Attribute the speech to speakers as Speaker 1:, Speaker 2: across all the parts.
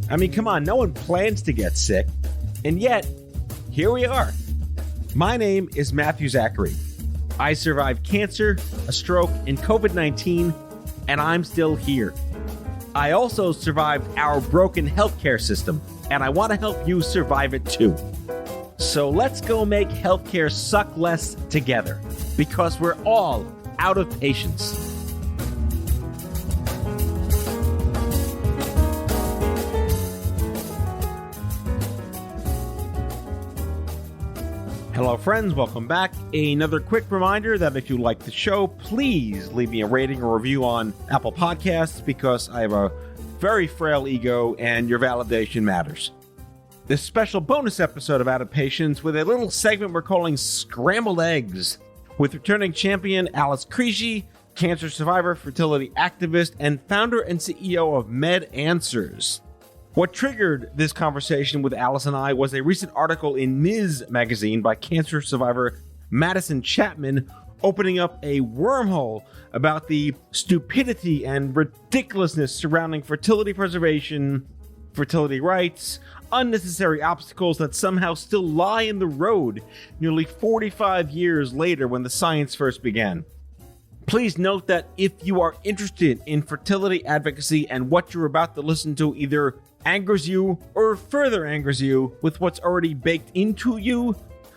Speaker 1: I mean, come on, no one plans to get sick. And yet, here we are. My name is Matthew Zachary. I survived cancer, a stroke, and COVID-19, and I'm still here. I also survived our broken healthcare system, and I want to help you survive it too. So let's go make healthcare suck less together, because we're all out of patience. Hello friends, welcome back. Another quick reminder that if you like the show, please leave me a rating or review on Apple Podcasts because I have a very frail ego and your validation matters. This special bonus episode of Out of Patience with a little segment we're calling Scrambled Eggs with returning champion Alice Crisci, cancer survivor, fertility activist, and founder and CEO of MedAnswers. What triggered this conversation with Alice and I was a recent article in Ms. magazine by cancer survivor Madison Chapman opening up a wormhole about the stupidity and ridiculousness surrounding fertility preservation, fertility rights, unnecessary obstacles that somehow still lie in the road nearly 45 years later when the science first began. Please note that if you are interested in fertility advocacy and what you're about to listen to either angers you or further angers you with what's already baked into you,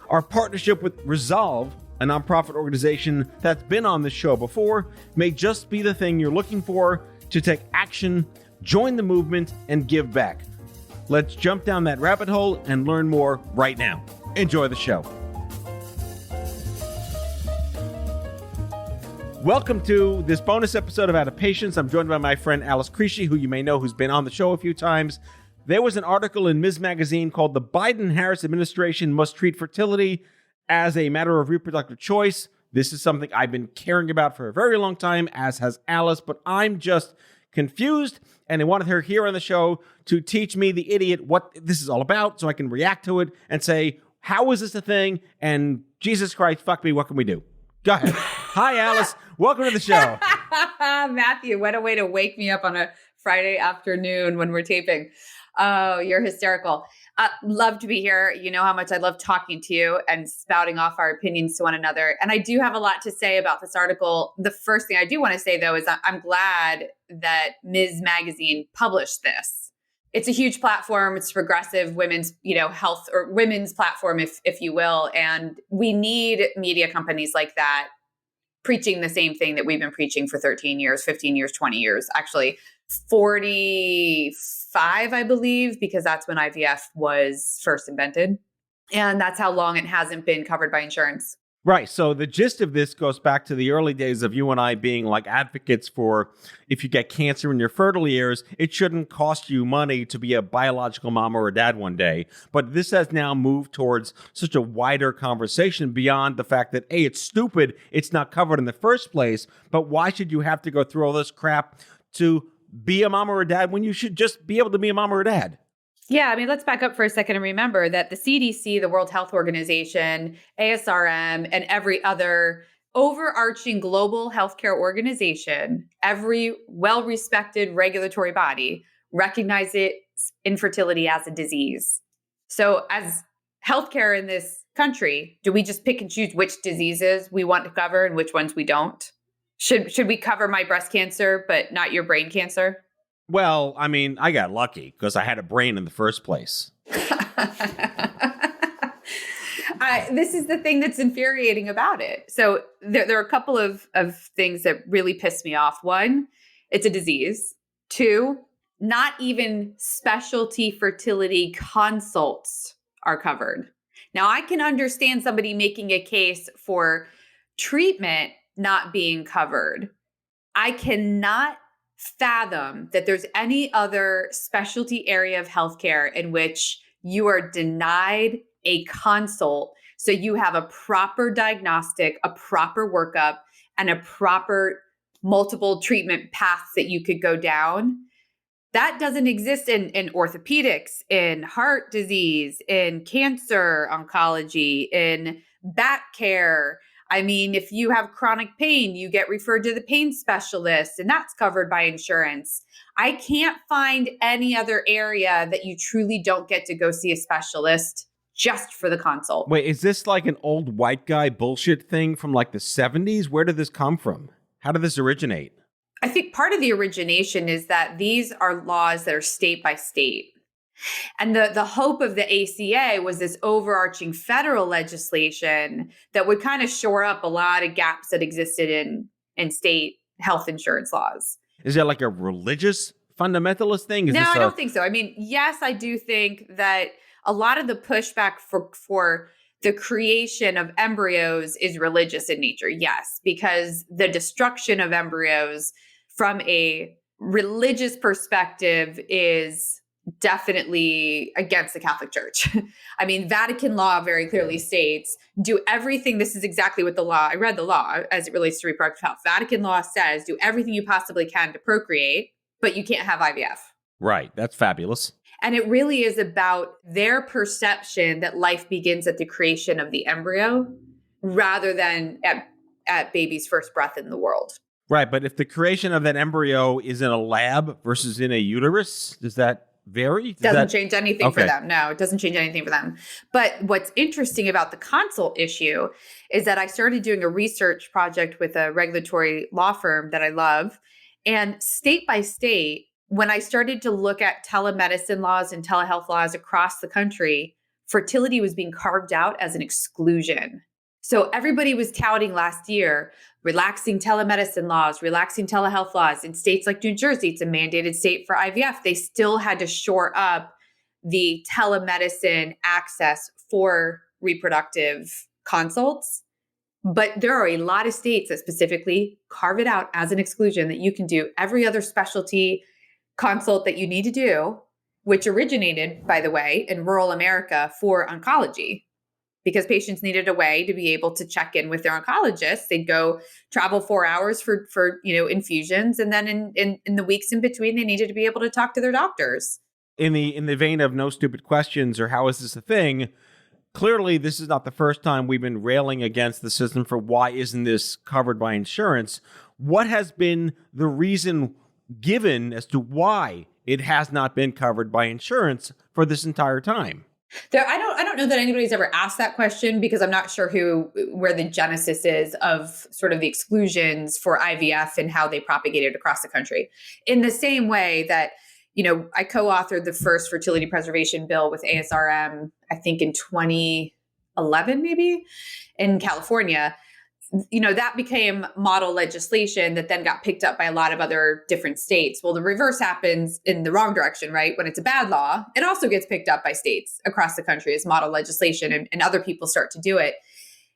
Speaker 1: our partnership with Resolve, a nonprofit organization that's been on the show before, may just be the thing you're looking for to take action, join the movement, and give back. Let's jump down that rabbit hole and learn more right now. Enjoy the show. Welcome to this bonus episode of Out of Patience. I'm joined by my friend Alice Crisci, who you may know who's been on the show a few times. There was an article in Ms. Magazine called "The Biden-Harris Administration Must Treat Fertility as a Matter of Reproductive Choice." This is something I've been caring about for a very long time, as has Alice, but I'm just confused, and I wanted her here on the show to teach me, the idiot, what this is all about so I can react to it and say, how is this a thing? And Jesus Christ, fuck me, what can we do? Go ahead. Hi, Alice. Welcome to the show.
Speaker 2: Matthew, what a way to wake me up on a Friday afternoon when we're taping. Oh, you're hysterical. Love to be here. You know how much I love talking to you and spouting off our opinions to one another. And I do have a lot to say about this article. The first thing I do want to say, though, is I'm glad that Ms. Magazine published this. It's a huge platform. It's progressive women's, health or women's platform, if you will. And we need media companies like that preaching the same thing that we've been preaching for 13 years, 15 years, 20 years, actually 45, I believe, because that's when IVF was first invented. And that's how long it hasn't been covered by insurance.
Speaker 1: Right. So the gist of this goes back to the early days of you and I being like advocates for if you get cancer in your fertile years, it shouldn't cost you money to be a biological mom or a dad one day. But this has now moved towards such a wider conversation beyond the fact that, A, it's stupid, it's not covered in the first place, but why should you have to go through all this crap to be a mom or a dad when you should just be able to be a mom or a dad?
Speaker 2: Yeah, I mean, let's back up for a second and remember that the CDC, the World Health Organization, ASRM, and every other overarching global healthcare organization, every well-respected regulatory body recognizes infertility as a disease. So as healthcare in this country, do we just pick and choose which diseases we want to cover and which ones we don't? Should we cover my breast cancer, but not your brain cancer?
Speaker 1: Well, I mean, I got lucky because I had a brain in the first place.
Speaker 2: This is the thing that's infuriating about it. So there are a couple of things that really piss me off. One, it's a disease. Two, not even specialty fertility consults are covered. Now, I can understand somebody making a case for treatment not being covered. I cannot fathom that there's any other specialty area of healthcare in which you are denied a consult so you have a proper diagnostic, a proper workup, and a proper multiple treatment paths that you could go down. That doesn't exist in orthopedics, in heart disease, in cancer oncology, in back care. I mean, if you have chronic pain, you get referred to the pain specialist, and that's covered by insurance. I can't find any other area that you truly don't get to go see a specialist just for the consult.
Speaker 1: Wait, is this like an old white guy bullshit thing from like the 70s? Where did this come from? How did this originate?
Speaker 2: I think part of the origination is that these are laws that are state by state. And the hope of the ACA was this overarching federal legislation that would kind of shore up a lot of gaps that existed in state health insurance laws.
Speaker 1: Is that like a religious fundamentalist thing?
Speaker 2: No, I don't think so. I mean, yes, I do think that a lot of the pushback for the creation of embryos is religious in nature. Yes, because the destruction of embryos from a religious perspective is definitely against the Catholic Church. I mean, Vatican law very clearly states, do everything. This is exactly what the law, I read the law as it relates to reproductive health. Vatican law says, do everything you possibly can to procreate, but you can't have IVF.
Speaker 1: Right. That's fabulous.
Speaker 2: And it really is about their perception that life begins at the creation of the embryo rather than at baby's first breath in the world.
Speaker 1: Right. But if the creation of that embryo is in a lab versus in a uterus, does that vary?
Speaker 2: Doesn't change anything for them. No, it doesn't change anything for them. But what's interesting about the consult issue is that I started doing a research project with a regulatory law firm that I love. And state by state, when I started to look at telemedicine laws and telehealth laws across the country, fertility was being carved out as an exclusion. So everybody was touting last year, relaxing telemedicine laws, relaxing telehealth laws. In states like New Jersey, it's a mandated state for IVF. They still had to shore up the telemedicine access for reproductive consults. But there are a lot of states that specifically carve it out as an exclusion that you can do every other specialty consult that you need to do, which originated, by the way, in rural America for oncology. Because patients needed a way to be able to check in with their oncologist. They'd go travel 4 hours for infusions. And then in the weeks in between, they needed to be able to talk to their doctors.
Speaker 1: In the vein of no stupid questions or how is this a thing, clearly this is not the first time we've been railing against the system for why isn't this covered by insurance. What has been the reason given as to why it has not been covered by insurance for this entire time?
Speaker 2: I don't know that anybody's ever asked that question because I'm not sure where the genesis is of sort of the exclusions for IVF and how they propagated across the country. In the same way that, I co-authored the first fertility preservation bill with ASRM, I think in 2011, maybe in California. That became model legislation that then got picked up by a lot of other different states. Well, the reverse happens in the wrong direction, right? When it's a bad law, it also gets picked up by states across the country as model legislation and other people start to do it.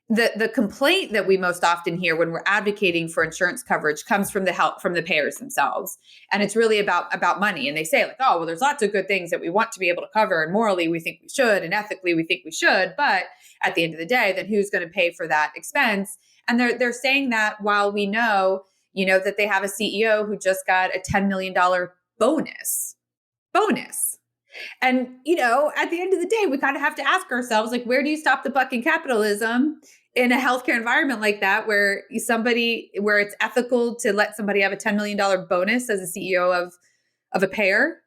Speaker 2: The complaint that we most often hear when we're advocating for insurance coverage comes from the payers themselves. And it's really about money. And they say like, oh, well, there's lots of good things that we want to be able to cover. And morally, we think we should. And ethically, we think we should. But at the end of the day, then who's going to pay for that expense? And they're saying that while we know, that they have a CEO who just got a $10 million bonus. And, at the end of the day, we kind of have to ask ourselves, like, where do you stop the buck in capitalism in a healthcare environment like that, where it's ethical to let somebody have a $10 million bonus as a CEO of a payer?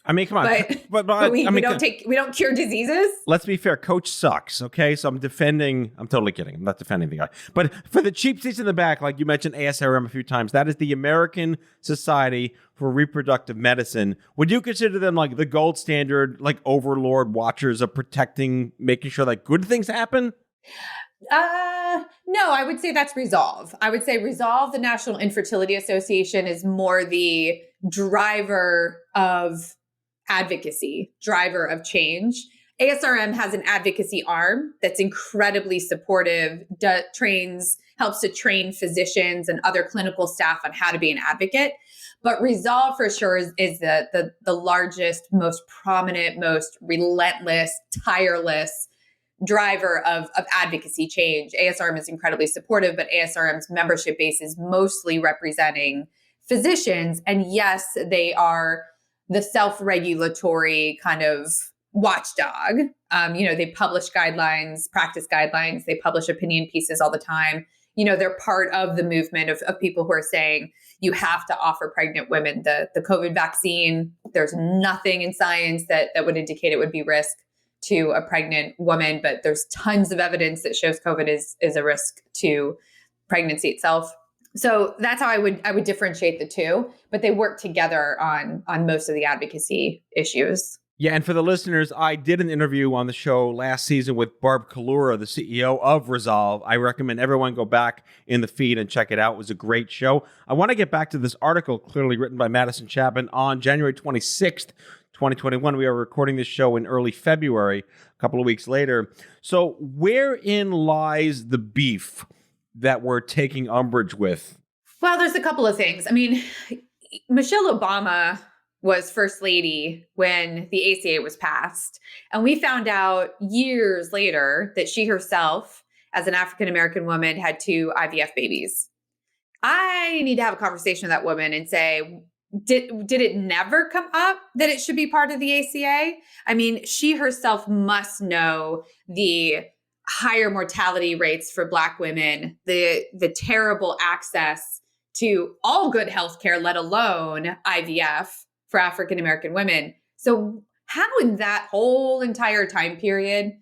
Speaker 1: I mean, come on.
Speaker 2: But we don't cure diseases.
Speaker 1: Let's be fair. Coach sucks. Okay. So I'm totally kidding. I'm not defending the guy. But for the cheap seats in the back, like you mentioned ASRM a few times, that is the American Society for Reproductive Medicine. Would you consider them like the gold standard, like overlord watchers of protecting, making sure that good things happen?
Speaker 2: No, I would say that's Resolve. I would say Resolve, the National Infertility Association, is more the driver of advocacy, driver of change. ASRM has an advocacy arm that's incredibly supportive, helps to train physicians and other clinical staff on how to be an advocate. But Resolve for sure is the largest, most prominent, most relentless, tireless driver of advocacy change. ASRM is incredibly supportive, but ASRM's membership base is mostly representing physicians. And yes, they are the self-regulatory kind of watchdog. They publish guidelines, practice guidelines. They publish opinion pieces all the time. They're part of the movement of people who are saying you have to offer pregnant women the COVID vaccine. There's nothing in science that would indicate it would be risk to a pregnant woman, but there's tons of evidence that shows COVID is a risk to pregnancy itself. So that's how I would differentiate the two, but they work together on most of the advocacy issues.
Speaker 1: Yeah, and for the listeners, I did an interview on the show last season with Barb Kalura, the CEO of Resolve. I recommend everyone go back in the feed and check it out. It was a great show. I want to get back to this article clearly written by Madison Chapman on January 26th, 2021. We are recording this show in early February, a couple of weeks later. So wherein lies the beef that we're taking umbrage with?
Speaker 2: Well, there's a couple of things. I mean, Michelle Obama was first lady when the ACA was passed. And we found out years later that she herself, as an African-American woman, had 2 IVF babies. I need to have a conversation with that woman and say, did it never come up that it should be part of the ACA? I mean, she herself must know the higher mortality rates for Black women, the terrible access to all good healthcare, let alone IVF for African-American women. So how in that whole entire time period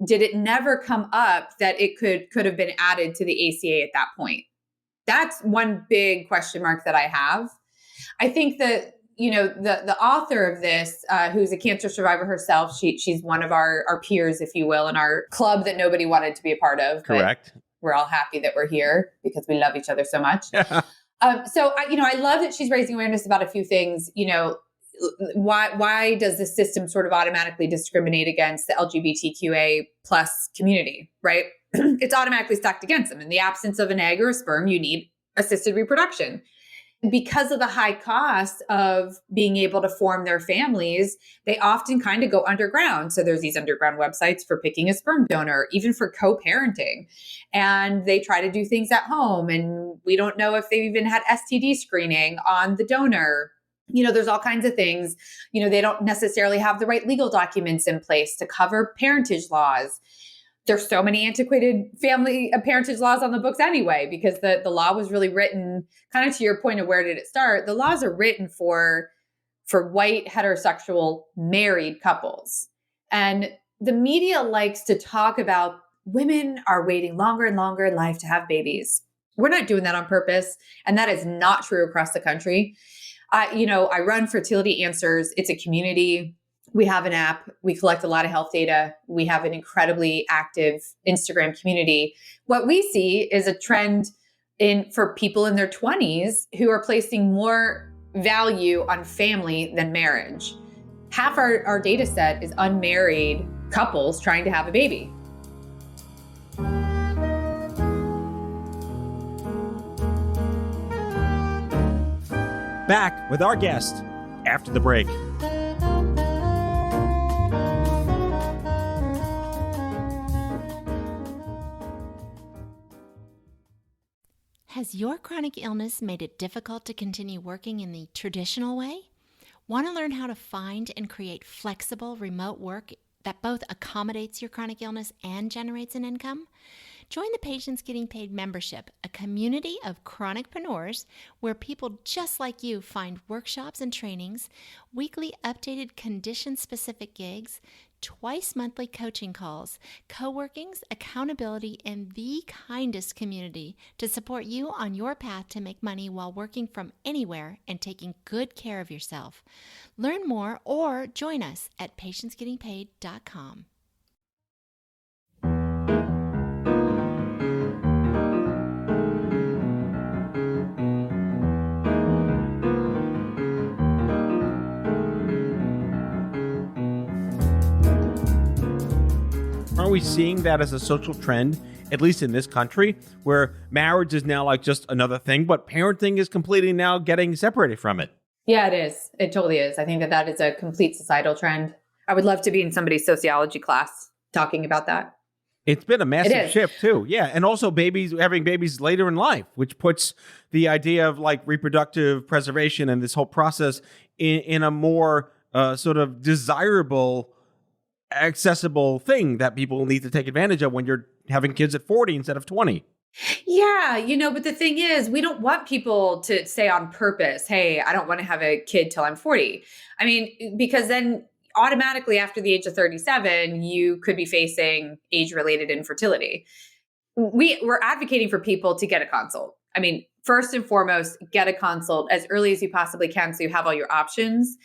Speaker 2: did it never come up that it could have been added to the ACA at that point? That's one big question mark that I have. I think that, the author of this, who's a cancer survivor herself, she's one of our peers, if you will, in our club that nobody wanted to be a part of.
Speaker 1: Correct.
Speaker 2: We're all happy that we're here because we love each other so much. I love that she's raising awareness about a few things. Why does the system sort of automatically discriminate against the LGBTQA plus community, right? It's automatically stacked against them. In the absence of an egg or a sperm, you need assisted reproduction. Because of the high cost of being able to form their families, they often kind of go underground. So there's these underground websites for picking a sperm donor, even for co-parenting. And they try to do things at home. And we don't know if they've even had STD screening on the donor. There's all kinds of things. They don't necessarily have the right legal documents in place to cover parentage laws. There's so many antiquated family parentage laws on the books anyway, because the law was really written, kind of to your point of where did it start, the laws are written for white heterosexual married couples. And the media likes to talk about women are waiting longer and longer in life to have babies. We're not doing that on purpose. And that is not true across the country. I run Fertility Answers. It's a community. We have an app. We collect a lot of health data. We have an incredibly active Instagram community. What we see is a trend for people in their 20s who are placing more value on family than marriage. Half our data set is unmarried couples trying to have a baby.
Speaker 1: Back with our guest after the break.
Speaker 3: Has your chronic illness made it difficult to continue working in the traditional way? Want to learn how to find and create flexible remote work that both accommodates your chronic illness and generates an income? Join the Patients Getting Paid membership, a community of chronicpreneurs where people just like you find workshops and trainings, weekly updated condition-specific gigs, twice monthly coaching calls, co-workings, accountability, and the kindest community to support you on your path to make money while working from anywhere and taking good care of yourself. Learn more or join us at patientsgettingpaid.com.
Speaker 1: Are we seeing that as a social trend, at least in this country, where marriage is now like just another thing, but parenting is completely now getting separated from it?
Speaker 2: Yeah, it is. It totally is. I think that is a complete societal trend. I would love to be in somebody's sociology class talking about that.
Speaker 1: It's been a massive shift too. Yeah. And also having babies later in life, which puts the idea of like reproductive preservation and this whole process in a more sort of desirable accessible thing that people need to take advantage of when you're having kids at 40 instead of 20.
Speaker 2: Yeah, but the thing is, we don't want people to say on purpose, hey, I don't want to have a kid till I'm 40. I mean, because then automatically after the age of 37, you could be facing age-related infertility. We're advocating for people to get a consult. I mean, first and foremost, get a consult as early as you possibly can so you have all your options.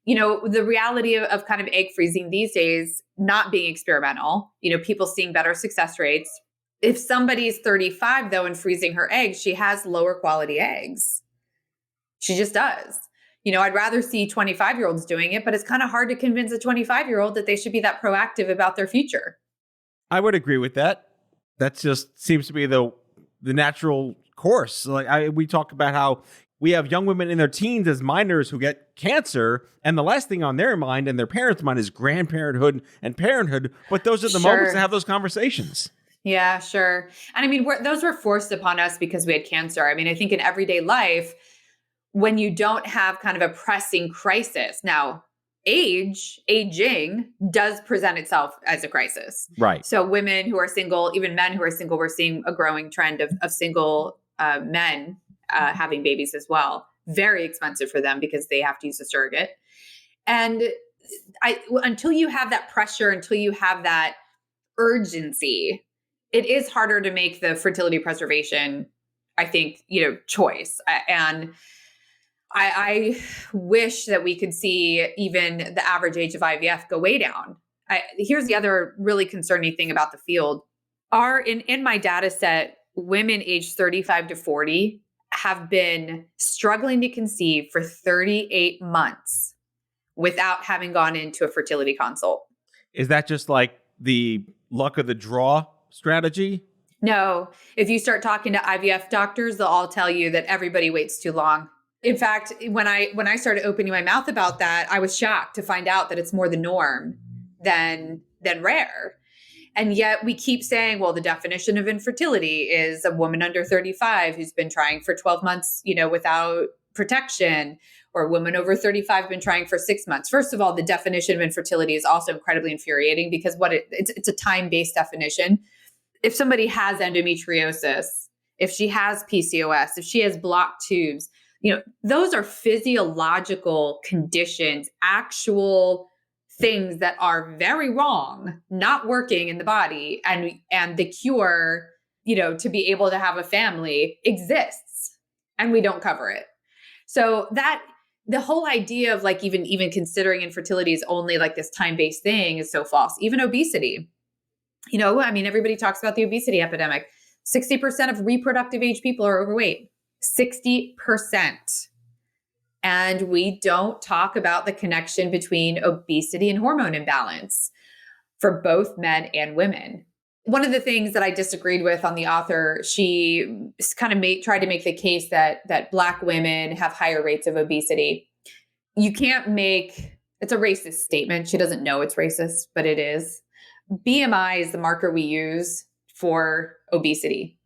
Speaker 2: The reality of kind of egg freezing these days, not being experimental, people seeing better success rates. If somebody's 35, though, and freezing her eggs, she has lower quality eggs. She just does. I'd rather see 25-year-olds doing it, but it's kind of hard to convince a 25-year-old that they should be that proactive about their future.
Speaker 1: I would agree with that. That just seems to be the natural course. We talk about how we have young women in their teens as minors who get cancer, and the last thing on their mind and their parents' mind is grandparenthood and parenthood. But those are the moments to have those conversations.
Speaker 2: Yeah, sure. And I mean, those were forced upon us because we had cancer. I mean, I think in everyday life, when you don't have kind of a pressing crisis, now aging does present itself as a crisis.
Speaker 1: Right.
Speaker 2: So women who are single, even men who are single, we're seeing a growing trend of single men having babies as well. Very expensive for them because they have to use a surrogate. And until you have that pressure, until you have that urgency, it is harder to make the fertility preservation, I think, choice. And I wish that we could see even the average age of IVF go way down. Here's the other really concerning thing about the field. In my data set, women aged 35 to 40 have been struggling to conceive for 38 months without having gone into a fertility consult.
Speaker 1: Is that just like the luck of the draw strategy?
Speaker 2: No. If you start talking to IVF doctors, they'll all tell you that everybody waits too long. In fact, when I started opening my mouth about that, I was shocked to find out that it's more the norm than rare. And yet we keep saying, well, the definition of infertility is a woman under 35 who's been trying for 12 months, without protection, or a woman over 35 been trying for 6 months. First of all, the definition of infertility is also incredibly infuriating because it's a time-based definition. If somebody has endometriosis, if she has PCOS, if she has blocked tubes, those are physiological conditions, actual things that are very wrong, not working in the body, and the cure, to be able to have a family exists, and we don't cover it. So that the whole idea of like even considering infertility is only like this time-based thing is so false. Even obesity, everybody talks about the obesity epidemic. 60% of reproductive age people are overweight. 60%. And we don't talk about the connection between obesity and hormone imbalance for both men and women. One of the things that I disagreed with on the author, she kind of tried to make the case that Black women have higher rates of obesity. You can't it's a racist statement. She doesn't know it's racist, but it is. BMI is the marker we use for obesity.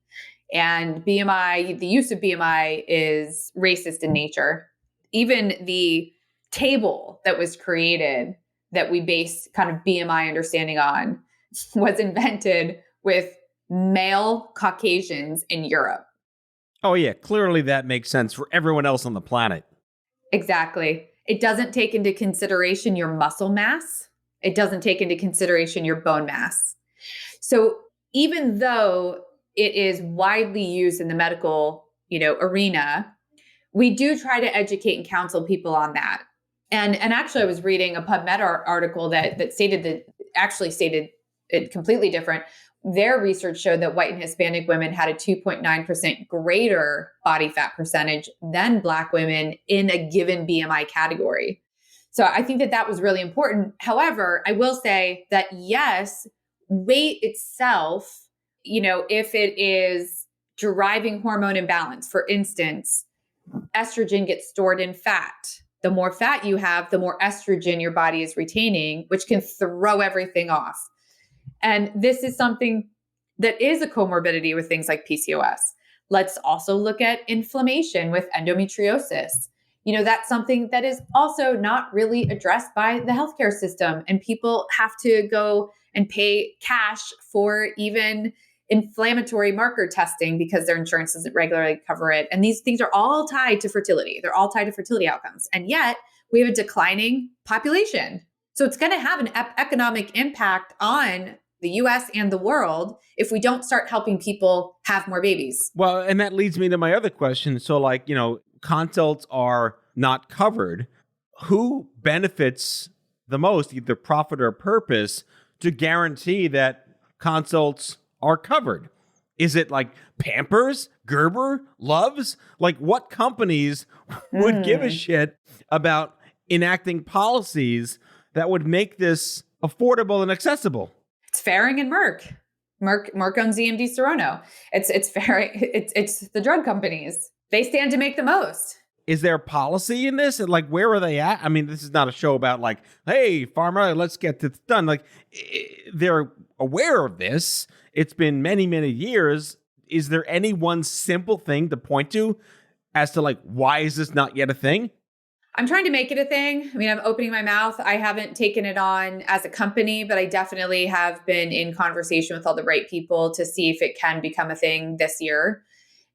Speaker 2: And BMI, the use of BMI is racist in nature. Even the table that was created that we base kind of BMI understanding on was invented with male Caucasians in Europe.
Speaker 1: Oh, yeah. Clearly that makes sense for everyone else on the planet.
Speaker 2: Exactly. It doesn't take into consideration your muscle mass. It doesn't take into consideration your bone mass. So even though it is widely used in the medical, arena, we do try to educate and counsel people on that. And actually, I was reading a PubMed article that stated it completely different. Their research showed that white and Hispanic women had a 2.9% greater body fat percentage than Black women in a given BMI category. So I think that was really important. However, I will say that yes, weight itself, if it is driving hormone imbalance, for instance, estrogen gets stored in fat. The more fat you have, the more estrogen your body is retaining, which can throw everything off. And this is something that is a comorbidity with things like PCOS. Let's also look at inflammation with endometriosis. That's something that is also not really addressed by the healthcare system. And people have to go and pay cash for even inflammatory marker testing because their insurance doesn't regularly cover it. And these things are all tied to fertility. They're all tied to fertility outcomes. And yet we have a declining population. So it's going to have an economic impact on the US and the world if we don't start helping people have more babies.
Speaker 1: Well, and that leads me to my other question. So consults are not covered. Who benefits the most, either profit or purpose, to guarantee that consults are covered? Is it like Pampers, Gerber, Love's? Like, what companies would give a shit about enacting policies that would make this affordable and accessible?
Speaker 2: It's Farring and Merck. Merck owns EMD Serono. It's the drug companies. They stand to make the most.
Speaker 1: Is there policy in this? And like, where are they at? I mean, this is not a show about like, hey, pharma, let's get this done. Like, they're aware of this. It's been many, many years. Is there any one simple thing to point to as to like, why is this not yet a thing?
Speaker 2: I'm trying to make it a thing. I mean, I'm opening my mouth. I haven't taken it on as a company, but I definitely have been in conversation with all the right people to see if it can become a thing this year.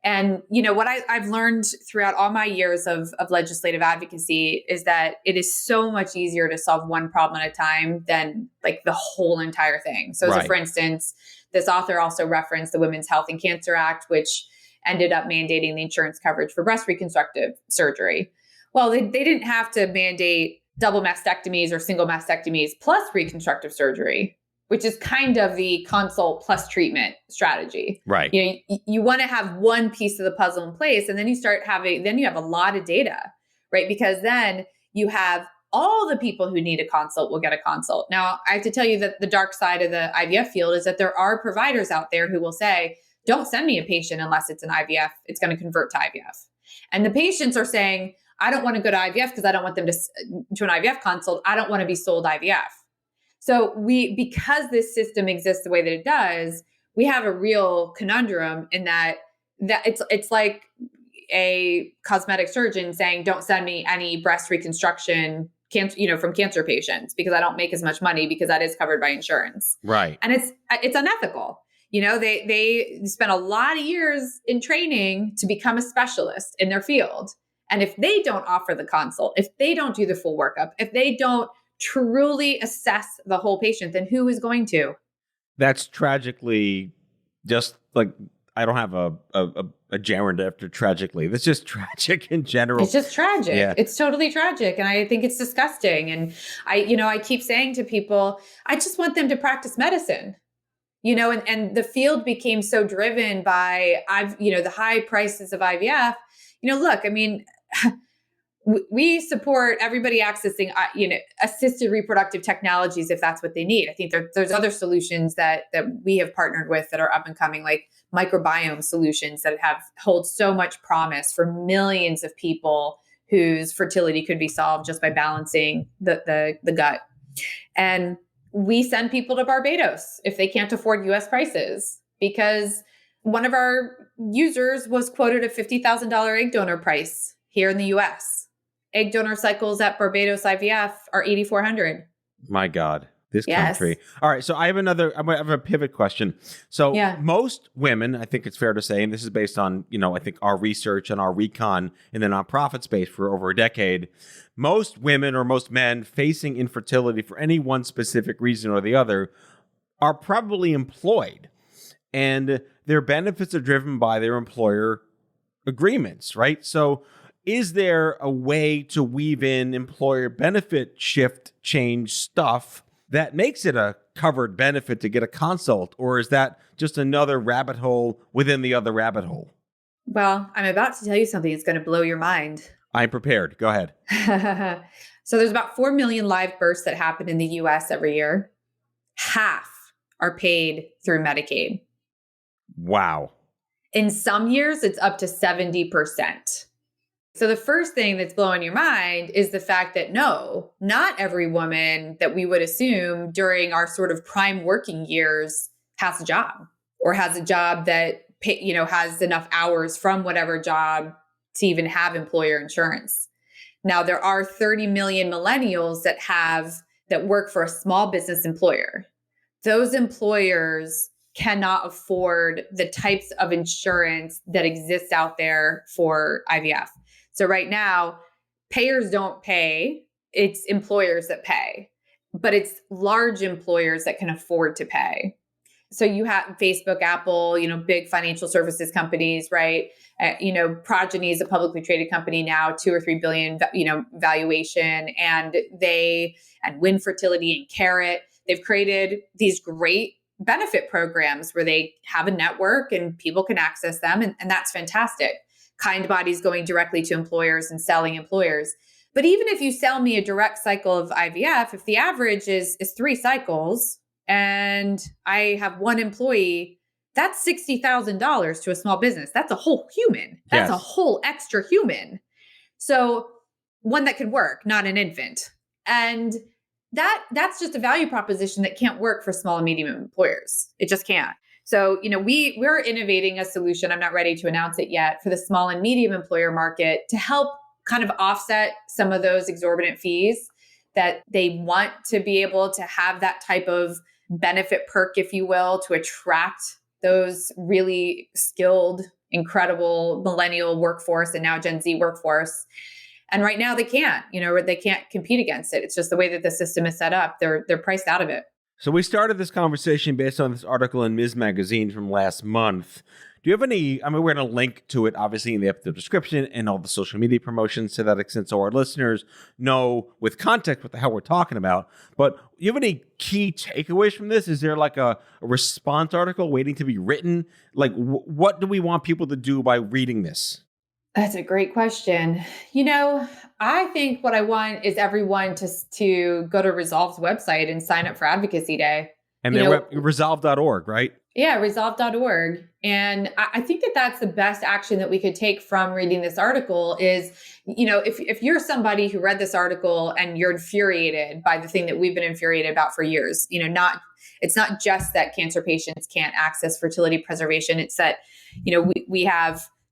Speaker 2: And, what I've learned throughout all my years of legislative advocacy is that it is so much easier to solve one problem at a time than like the whole entire thing. So,
Speaker 1: Right.
Speaker 2: So for instance, this author also referenced the Women's Health and Cancer Act, which ended up mandating the insurance coverage for breast reconstructive surgery. Well, they didn't have to mandate double mastectomies or single mastectomies plus reconstructive surgery, which is kind of the consult plus treatment strategy.
Speaker 1: Right.
Speaker 2: You want to have one piece of the puzzle in place, and then you have a lot of data, right? Because then you have all the people who need a consult will get a consult. Now, I have to tell you that the dark side of the IVF field is that there are providers out there who will say, don't send me a patient unless it's an IVF. It's going to convert to IVF. And the patients are saying, I don't want to go to IVF because I don't want them to an IVF consult. I don't want to be sold IVF. So because this system exists the way that it does, we have a real conundrum in that it's like a cosmetic surgeon saying, don't send me any breast reconstruction from cancer patients because I don't make as much money because that is covered by insurance.
Speaker 1: Right.
Speaker 2: And it's unethical. They spend a lot of years in training to become a specialist in their field. And if they don't offer the consult, if they don't do the full workup, if they don't truly assess the whole patient, then who is going to?
Speaker 1: That's tragically just like, I don't have a gerund after tragically. That's just tragic in general.
Speaker 2: It's just tragic.
Speaker 1: Yeah.
Speaker 2: It's totally tragic. And I think it's disgusting. And I keep saying to people, I just want them to practice medicine. And the field became so driven by the high prices of IVF. Look, I mean, we support everybody accessing, assisted reproductive technologies if that's what they need. I think there's other solutions that we have partnered with that are up and coming, like microbiome solutions that hold so much promise for millions of people whose fertility could be solved just by balancing the gut. And we send people to Barbados if they can't afford US prices, because one of our users was quoted a $50,000 egg donor price here in the US. Egg donor cycles at Barbados IVF are 8,400.
Speaker 1: My God, this
Speaker 2: Yes.
Speaker 1: country. All right. So I have a pivot question. So most women, I think it's fair to say, and this is based on, I think our research and our recon in the nonprofit space for over a decade, most women or most men facing infertility for any one specific reason or the other are probably employed, and their benefits are driven by their employer agreements, right? So is there a way to weave in employer benefit shift change stuff that makes it a covered benefit to get a consult? Or is that just another rabbit hole within the other rabbit hole?
Speaker 2: Well, I'm about to tell you something that's going to blow your mind.
Speaker 1: I'm prepared. Go ahead.
Speaker 2: So there's about 4 million live births that happen in the US every year. Half are paid through Medicaid.
Speaker 1: Wow.
Speaker 2: In some years, it's up to 70%. So the first thing that's blowing your mind is the fact that no, not every woman that we would assume during our sort of prime working years has a job, or has a job that has enough hours from whatever job to even have employer insurance. Now, there are 30 million millennials that work for a small business employer. Those employers cannot afford the types of insurance that exist out there for IVF. So right now, payers don't pay, it's employers that pay, but it's large employers that can afford to pay. So you have Facebook, Apple, big financial services companies, right? Progeny is a publicly traded company now, 2 or 3 billion, valuation, and Win Fertility and Carrot, they've created these great benefit programs where they have a network and people can access them. And that's fantastic. Kind Body's going directly to employers and selling employers. But even if you sell me a direct cycle of IVF, if the average is 3 cycles, and I have 1 employee, that's $60,000 to a small business. That's a whole human. That's a whole extra human. So one that can work, not an infant. And that's just a value proposition that can't work for small and medium employers. It just can't. So, we're innovating a solution. I'm not ready to announce it yet for the small and medium employer market to help kind of offset some of those exorbitant fees that they want to be able to have that type of benefit perk, if you will, to attract those really skilled, incredible millennial workforce and now Gen Z workforce. And right now they can't, they can't compete against it. It's just the way that the system is set up. They're priced out of it.
Speaker 1: So we started this conversation based on this article in Ms. Magazine from last month. Do you have any, we're going to link to it, obviously, in the episode description and all the social media promotions to that extent so our listeners know with context what the hell we're talking about. But do you have any key takeaways from this? Is there like a response article waiting to be written? Like, what do we want people to do by reading this?
Speaker 2: That's a great question. I think what I want is everyone to go to Resolve's website and sign up for Advocacy Day.
Speaker 1: And they're resolve.org, right?
Speaker 2: Yeah, resolve.org. And I think that that's the best action that we could take from reading this article is, if you're somebody who read this article and you're infuriated by the thing that we've been infuriated about for years, it's not just that cancer patients can't access fertility preservation. It's that,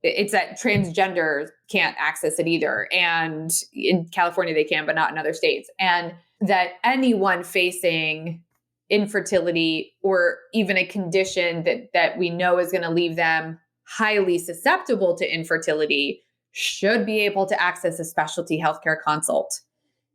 Speaker 2: it's that transgender can't access it either. And in California they can, but not in other states. And that anyone facing infertility or even a condition that we know is going to leave them highly susceptible to infertility should be able to access a specialty healthcare consult.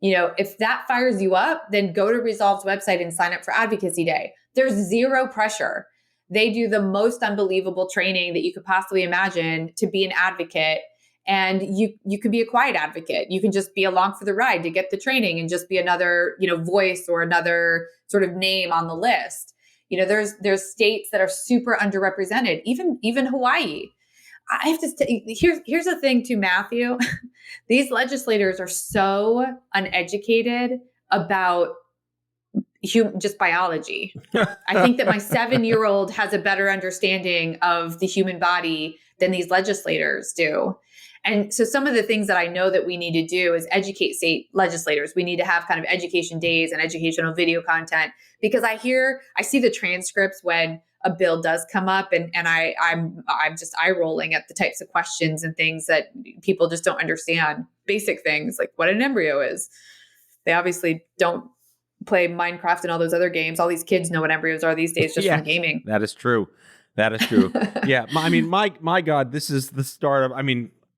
Speaker 2: If that fires you up, then go to Resolve's website and sign up for Advocacy Day. There's zero pressure. They do the most unbelievable training that you could possibly imagine to be an advocate. And you can be a quiet advocate. You can just be along for the ride to get the training and just be another, voice or another sort of name on the list. There's states that are super underrepresented, even Hawaii. I have to say, here's the thing too, Matthew. These legislators are so uneducated about just biology. I think that my 7-year-old has a better understanding of the human body than these legislators do. And so some of the things that I know that we need to do is educate state legislators. We need to have kind of education days and educational video content, because I see the transcripts when a bill does come up and I'm just eye rolling at the types of questions and things that people just don't understand. Basic things like what an embryo is. They obviously don't play Minecraft and all those other games. All these kids know what embryos are these days just from gaming.
Speaker 1: That is true. Yeah. My God, this is the start of,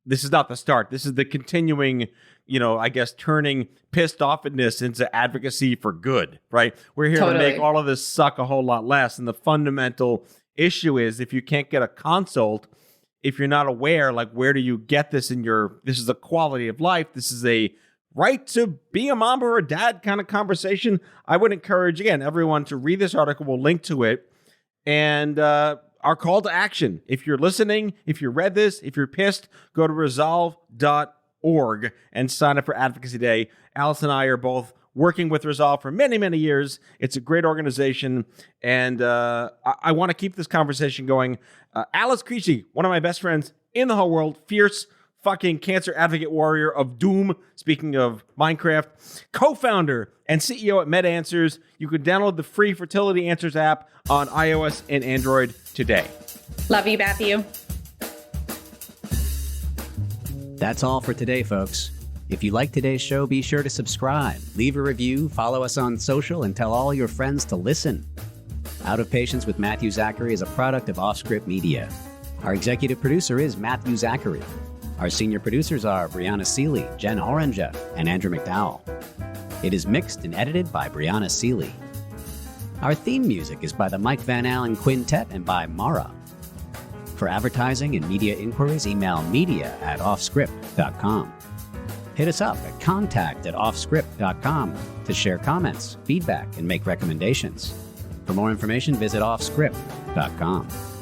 Speaker 1: this is not the start. This is the continuing, turning pissed offness into advocacy for good, right? We're here to make all of this suck a whole lot less. And the fundamental issue is if you can't get a consult, if you're not aware, like, where do you get this this is a quality of life. This is a right to be a mom or a dad kind of conversation. I would encourage, again, everyone to read this article. We'll link to it. And, our call to action. If you're listening, if you read this, if you're pissed, go to resolve.org and sign up for Advocacy Day. Alice and I are both working with Resolve for many, many years. It's a great organization. And I want to keep this conversation going. Alice Crisci, one of my best friends in the whole world, fierce fucking cancer advocate warrior of doom, speaking of Minecraft, co-founder and CEO at MedAnswers. You can download the free Fertility Answers app on iOS and Android today.
Speaker 2: Love you, Matthew.
Speaker 4: That's all for today, folks. If you like today's show, be sure to subscribe, leave a review, follow us on social, and tell all your friends to listen. Out of Patience with Matthew Zachary is a product of OffScrip Media. Our executive producer is Matthew Zachary. Our senior producers are Brianna Seeley, Jen Orange, and Andrew McDowell. It is mixed and edited by Brianna Seeley. Our theme music is by the Mike Van Allen Quintet and by Mara. For advertising and media inquiries, email media@offscrip.com. Hit us up at contact@offscrip.com to share comments, feedback, and make recommendations. For more information, visit offscrip.com.